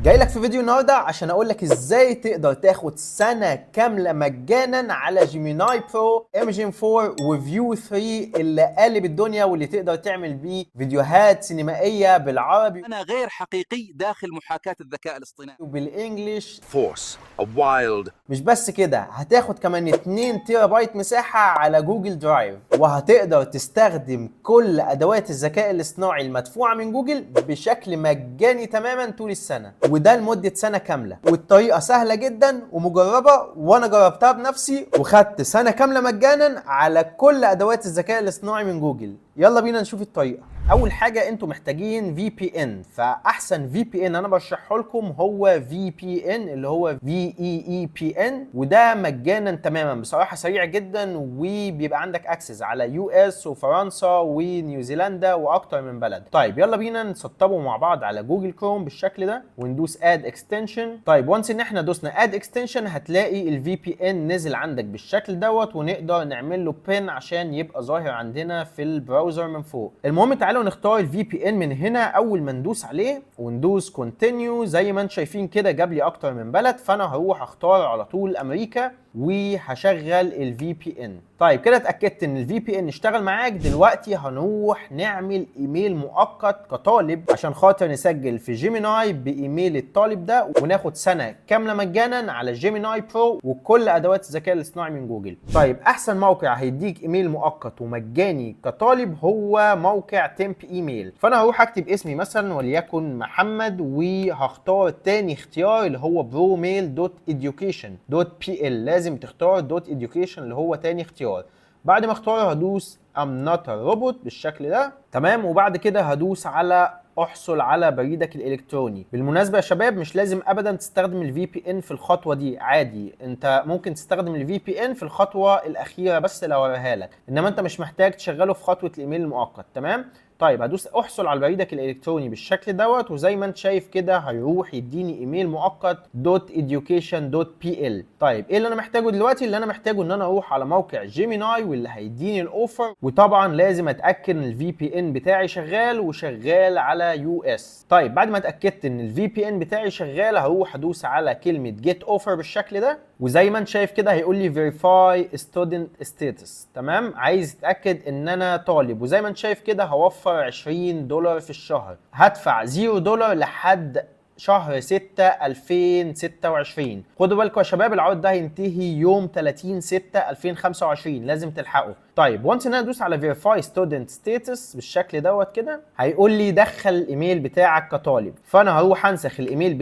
جاي لك في فيديو النهارده عشان اقول لك ازاي تقدر تاخد سنه كامله مجانا على جيميناي برو ايمجين 4 وفيو 3 اللي قالب الدنيا، واللي تقدر تعمل بيه فيديوهات سينمائيه بالعربي أنا غير حقيقي داخل محاكاة الذكاء الاصطناعي وبالانجلش. Force, a wild. مش بس كده، هتاخد كمان 2 تيرا بايت مساحة على جوجل درايف، وهتقدر تستخدم كل ادوات الذكاء الاصطناعي المدفوعة من جوجل بشكل مجاني تماما طول السنة، وده لمدة سنة كاملة. والطريقة سهلة جدا ومجربة، وانا جربتها بنفسي وخدت سنة كاملة مجانا على كل ادوات الذكاء الاصطناعي من جوجل. يلا بينا نشوف الطريقة. اول حاجه انتوا محتاجين في بي ان، فاحسن في بي ان انا برشحه لكم هو في بي ان اللي هو في اي بي ان، وده مجانا تماما بصراحه، سريع جدا وبيبقى عندك اكسس على يو اس وفرنسا ونيوزيلندا واكتر من بلد. طيب يلا بينا نسطبه مع بعض على جوجل كروم بالشكل ده وندوس اد اكستنشن. طيب وانس ان احنا دوسنا اد اكستنشن هتلاقي الفي بي ان نزل عندك بالشكل دوت، ونقدر نعمل له بين عشان يبقى ظاهر عندنا في البراوزر من فوق. المهم تعالوا نختار الفي بي ان من هنا. اول ما ندوس عليه وندوس كونتينيو زي ما انتم شايفين كده جاب لي اكتر من بلد، فانا هروح اختار على طول امريكا وهشغل الفي بي ان. طيب كده اتاكدت ان الفي بي ان اشتغل معاك. دلوقتي هنروح نعمل ايميل مؤقت كطالب عشان خاطر نسجل في جيميناي بايميل الطالب ده، وناخد سنه كامله مجانا على جيميناي برو وكل ادوات الذكاء الاصطناعي من جوجل. طيب احسن موقع هيديك ايميل مؤقت ومجاني كطالب هو موقع تمب ايميل. فانا هروح اكتب اسمي مثلا وليكن محمد، وهختار تاني اختيار اللي هو bromail.education.pl. لازم تختار .education اللي هو تاني اختيار. بعد ما اختار هدوس I'm not a robot بالشكل ده، تمام. وبعد كده هدوس على احصل على بريدك الالكتروني. بالمناسبه يا شباب مش لازم ابدا تستخدم الفي بي ان في الخطوه دي، عادي انت ممكن تستخدم الفي بي ان في الخطوه الاخيره بس لو اوريها لك، انما انت مش محتاج تشغله في خطوه الايميل المؤقت، تمام. طيب هدوس احصل على بريدك الالكتروني بالشكل دوت، وزي ما انت شايف كده هيروح يديني ايميل مؤقت .education.pl. طيب ايه اللي انا محتاجه دلوقتي؟ اللي انا محتاجه ان انا اروح على موقع جيميناي واللي هيديني الاوفر، وطبعا لازم اتاكد ان الفي بي ان بتاعي شغال وشغال على يو اس. طيب بعد ما اتاكدت ان الفي بي ان بتاعي شغال هروح ادوس على كلمه جيت اوفر بالشكل ده، وزي ما انت شايف كده هيقول لي فيريفاي ستودنت ستاتس، تمام. عايز اتاكد ان انا طالب، وزي ما انت شايف كده هوفر $20 في الشهر. هدفع $0 لحد شهر 6 2026. خدوا بالكم يا شباب العرض ده هينتهي يوم 30 6 2025، لازم تلحقوا. طيب وانس ان انا ادوس على فيريفاي ستودنت ستاتس بالشكل دوت كده هيقول لي دخل الايميل بتاعك كطالب، فانا هروح انسخ الايميل